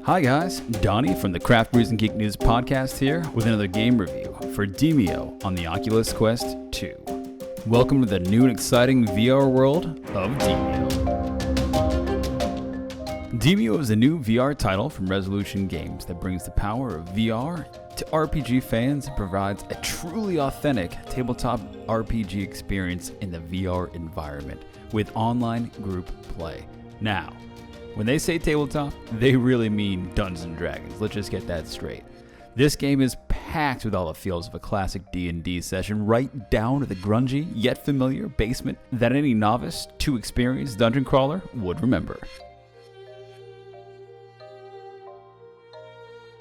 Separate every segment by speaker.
Speaker 1: Hi guys, Donnie from the Craft Brews and Geek News podcast here with another game review for Demeo on the Oculus Quest 2. Welcome to the new and exciting VR world of Demeo. Demeo is a new VR title from Resolution Games that brings the power of VR to RPG fans and provides a truly authentic tabletop RPG experience in the VR environment with online group play. Now, when they say tabletop, they really mean Dungeons & Dragons. Let's just get that straight. This game is packed with all the feels of a classic D&D session, right down to the grungy yet familiar basement that any novice to experienced dungeon crawler would remember.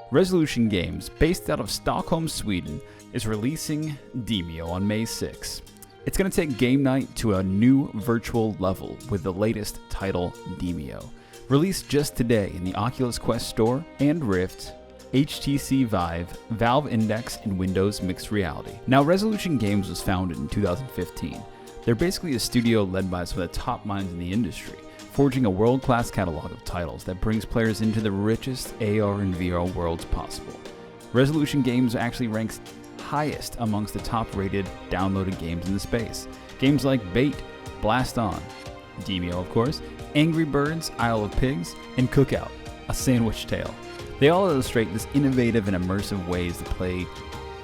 Speaker 1: Resolution Games, based out of Stockholm, Sweden, is releasing Demeo on May 6. It's going to take game night to a new virtual level with the latest title, Demeo. Released just today in the Oculus Quest Store and Rift, HTC Vive, Valve Index, and Windows Mixed Reality. Now, Resolution Games was founded in 2015. They're basically a studio led by some of the top minds in the industry, forging a world-class catalog of titles that brings players into the richest AR and VR worlds possible. Resolution Games actually ranks highest amongst the top-rated downloaded games in the space. Games like Bait, Blast On, Demeo of course, Angry Birds, Isle of Pigs, and Cookout, A Sandwich Tale. They all illustrate this innovative and immersive ways to play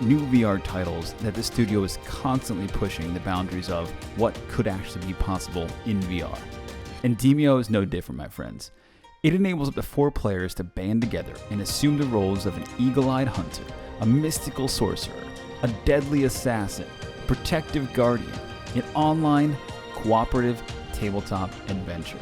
Speaker 1: new VR titles that the studio is constantly pushing the boundaries of what could actually be possible in VR. And Demeo is no different, my friends. It enables up to 4 players to band together and assume the roles of an eagle-eyed hunter, a mystical sorcerer, a deadly assassin, protective guardian, an online, cooperative tabletop adventure.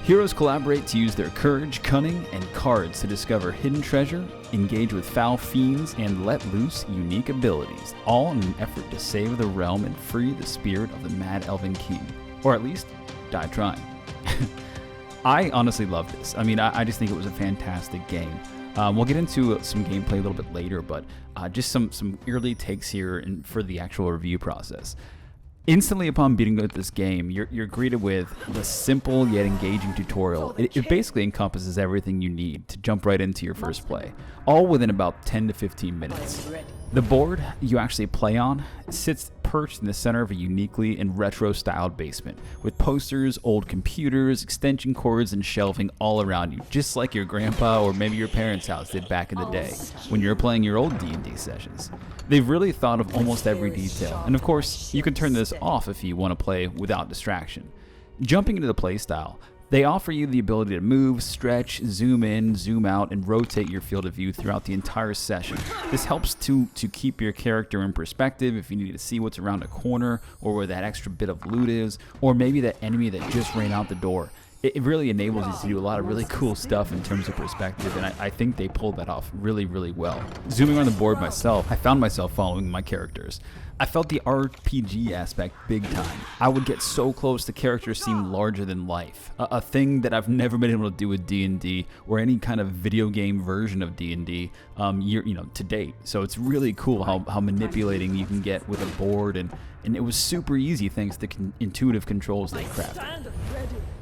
Speaker 1: Heroes collaborate to use their courage, cunning, and cards to discover hidden treasure, engage with foul fiends, and let loose unique abilities, all in an effort to save the realm and free the spirit of the Mad Elven King. Or at least, die trying. I honestly love this. I mean, I just think it was a fantastic game. We'll get into some gameplay a little bit later, but just some early takes here for the actual review process. Instantly upon beating this game, you're greeted with the simple yet engaging tutorial. It basically encompasses everything you need to jump right into your first play, all within about 10 to 15 minutes. The board you actually play on sits perched in the center of a uniquely and retro-styled basement, with posters, old computers, extension cords, and shelving all around you, just like your grandpa or maybe your parents' house did back in the day when you were playing your old D&D sessions. They've really thought of almost every detail, and of course, you can turn this off if you want to play without distraction. Jumping into the playstyle, they offer you the ability to move, stretch, zoom in, zoom out, and rotate your field of view throughout the entire session. This helps to keep your character in perspective if you need to see what's around a corner, or where that extra bit of loot is, or maybe that enemy that just ran out the door. It really enables you to do a lot of really cool stuff in terms of perspective, and I think they pulled that off really, really well. Zooming on the board myself, I found myself following my characters. I felt the RPG aspect big time. I would get so close the characters seemed larger than life, a thing that I've never been able to do with D&D or any kind of video game version of D&D to date. So it's really cool how manipulating you can get with a board, and it was super easy thanks to intuitive controls they crafted.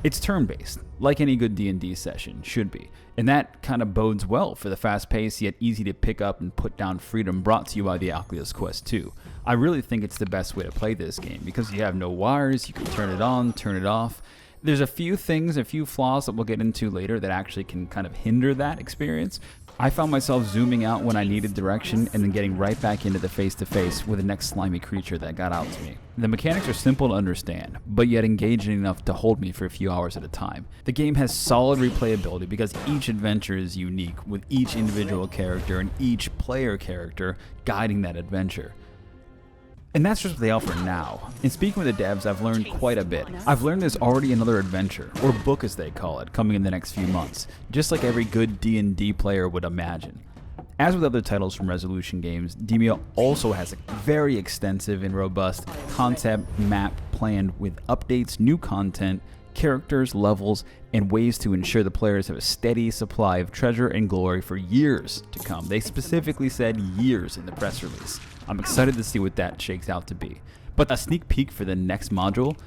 Speaker 1: It's turn-based, like any good D&D session should be, and that kind of bodes well for the fast-paced yet easy to pick up and put down freedom brought to you by the Oculus Quest 2. I really think it's the best way to play this game because you have no wires, you can turn it on, turn it off. There's a few flaws that we'll get into later that actually can kind of hinder that experience. I found myself zooming out when I needed direction and then getting right back into the face-to-face with the next slimy creature that got out to me. The mechanics are simple to understand, but yet engaging enough to hold me for a few hours at a time. The game has solid replayability because each adventure is unique, with each individual character and each player character guiding that adventure. And that's just what they offer now. In speaking with the devs, I've learned quite a bit. I've learned there's already another adventure, or book as they call it, coming in the next few months, just like every good D&D player would imagine. As with other titles from Resolution Games, Demeo also has a very extensive and robust concept map planned with updates, new content, characters, levels, and ways to ensure the players have a steady supply of treasure and glory for years to come. They specifically said years in the press release. I'm excited to see what that shakes out to be. But a sneak peek for the next module,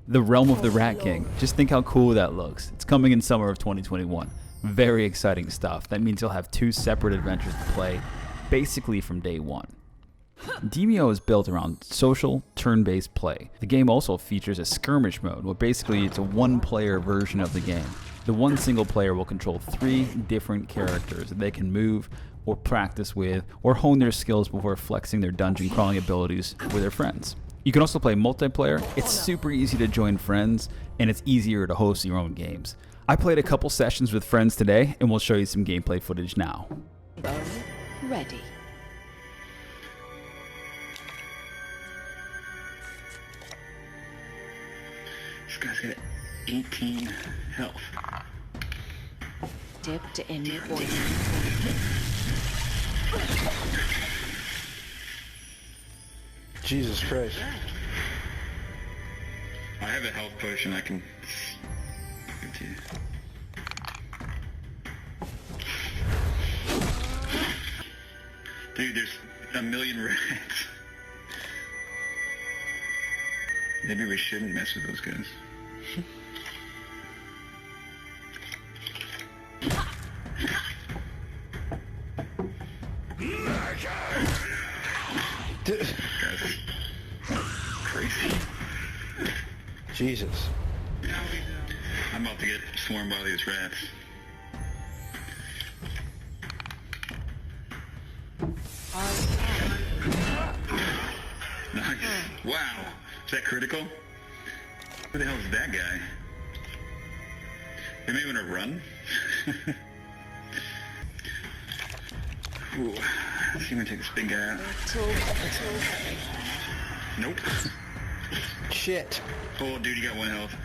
Speaker 1: the Realm of the Rat King. Just think how cool that looks. It's coming in summer of 2021. Very exciting stuff. That means you'll have 2 separate adventures to play, basically from day one. Demeo is built around social, turn-based play. The game also features a skirmish mode, where basically it's a one-player version of the game. The one single player will control 3 different characters that they can move or practice with or hone their skills before flexing their dungeon crawling abilities with their friends. You can also play multiplayer. It's super easy to join friends, and it's easier to host your own games. I played a couple sessions with friends today, and we'll show you some gameplay footage now.
Speaker 2: Ready.
Speaker 3: This guy's got 18 health.
Speaker 2: Dipped in poison.
Speaker 4: Jesus Christ.
Speaker 3: I have a health potion I can give to you. Dude, there's a million rats. Maybe we shouldn't mess with those guys. Guys, crazy.
Speaker 4: Jesus.
Speaker 3: I'm about to get swarmed by these rats. Nice. Wow. Is that critical? Who the hell is that guy? You may want to run. Ooh. Let's see if we can take this big guy out. Nope.
Speaker 4: Shit.
Speaker 3: Oh, dude, you got 1 health.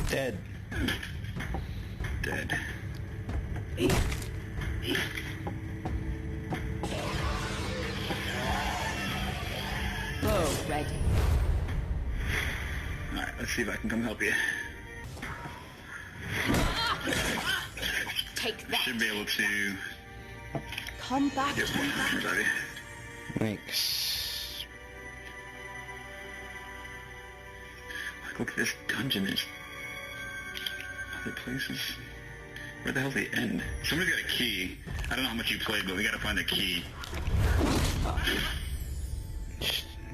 Speaker 4: Dead.
Speaker 3: Dead.
Speaker 2: Bow ready.
Speaker 3: Alright, let's see if I can come help you.
Speaker 2: Take
Speaker 3: I
Speaker 2: that.
Speaker 3: should be able to
Speaker 2: Come back.
Speaker 3: get one from everybody.
Speaker 4: Thanks.
Speaker 3: Like, look at this dungeon. There's other places. Where the hell's the end? Somebody's got a key. I don't know how much you played, but we gotta find a key.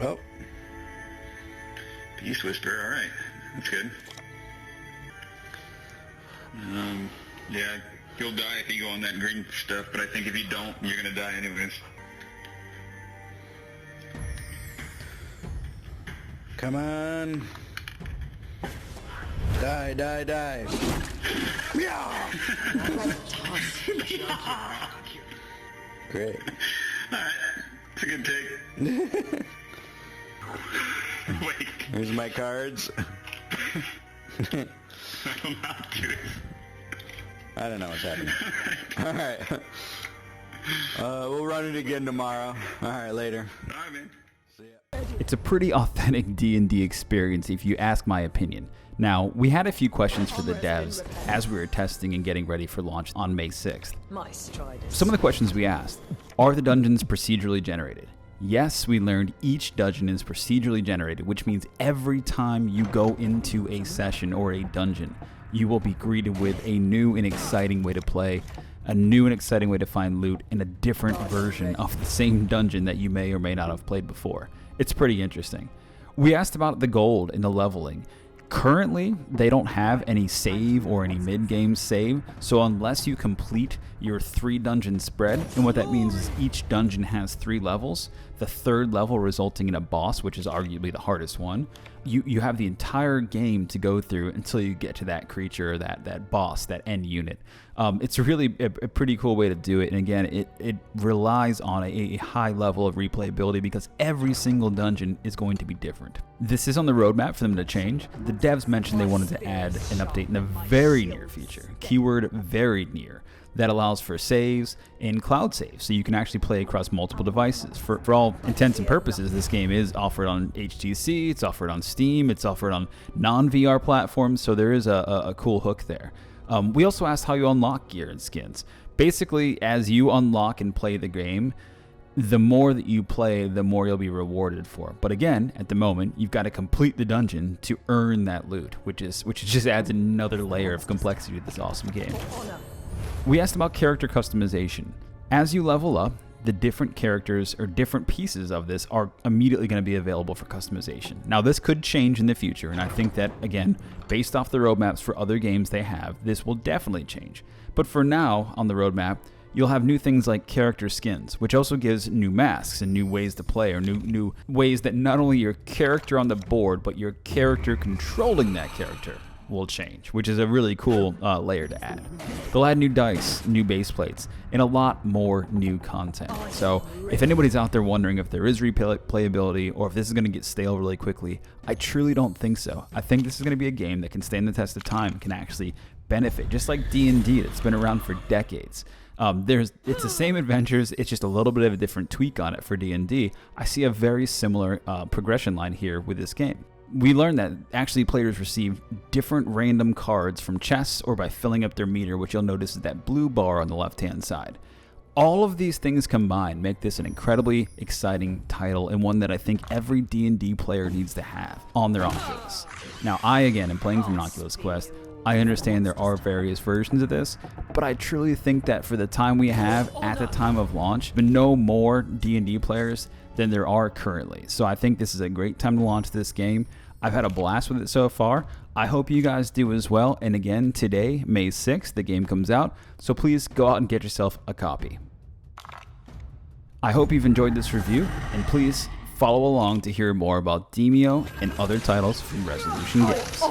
Speaker 4: Oh.
Speaker 3: Beast Whisperer, alright. That's good. Yeah, you'll die if you go on that green stuff, but I think if you don't, you're gonna die anyways.
Speaker 4: Come on. Die, die, die. Yeah. Great.
Speaker 3: Alright, it's a good take. Wait.
Speaker 4: Here's my cards.
Speaker 3: I don't know, dude.
Speaker 4: I don't know what's happening. Alright. We'll run it again tomorrow. Alright, later.
Speaker 3: Alright, man.
Speaker 4: See ya.
Speaker 1: It's a pretty authentic D&D experience if you ask my opinion. Now, we had a few questions for the devs as we were testing and getting ready for launch on May 6th.
Speaker 5: My striders.
Speaker 1: Some of the questions we asked: are the dungeons procedurally generated? Yes, we learned each dungeon is procedurally generated, which means every time you go into a session or a dungeon, you will be greeted with a new and exciting way to play, a new and exciting way to find loot, and a different version of the same dungeon that you may or may not have played before. It's pretty interesting. We asked about the gold and the leveling. Currently, they don't have any save or any mid-game save, so unless you complete your 3 dungeon spread, and what that means is each dungeon has 3 levels, the 3rd level resulting in a boss, which is arguably the hardest one, you have the entire game to go through until you get to that creature, that boss, that end unit. It's really a pretty cool way to do it, and again, it relies on a high level of replayability because every single dungeon is going to be different. This is on the roadmap for them to change. The devs mentioned they wanted to add an update in the very near future, keyword very near, that allows for saves and cloud saves, so you can actually play across multiple devices. For all intents and purposes, this game is offered on HTC, it's offered on Steam, it's offered on non-VR platforms, so there is a cool hook there. We also asked how you unlock gear and skins. Basically, as you unlock and play the game, the more that you play, the more you'll be rewarded for. But again, at the moment, you've got to complete the dungeon to earn that loot, which just adds another layer of complexity to this awesome game. We asked about character customization. As you level up, the different characters or different pieces of this are immediately going to be available for customization. Now, this could change in the future, and I think that, again, based off the roadmaps for other games they have, this will definitely change. But for now, on the roadmap, you'll have new things like character skins, which also gives new masks and new ways to play, or new ways that not only your character on the board, but your character controlling that character will change, which is a really cool layer to add. They'll add new dice, new base plates, and a lot more new content. So if anybody's out there wondering if there is replayability or if this is going to get stale really quickly, I truly don't think so. I think this is going to be a game that can stand the test of time and can actually benefit, just like D&D that's been around for decades. It's the same adventures, it's just a little bit of a different tweak on it for D&D. I see a very similar progression line here with this game. We learned that actually players receive different random cards from chests or by filling up their meter, which you'll notice is that blue bar on the left-hand side. All of these things combined make this an incredibly exciting title, and one that I think every D&D player needs to have on their Oculus. Now, I, again, am playing from an Oculus Quest. I understand there are various versions of this, but I truly think that for the time we have at the time of launch, there are no more D&D players than there are currently. So I think this is a great time to launch this game. I've had a blast with it so far. I hope you guys do as well. And again, today, May 6th, the game comes out. So please go out and get yourself a copy. I hope you've enjoyed this review, and please follow along to hear more about Demeo and other titles from Resolution Games.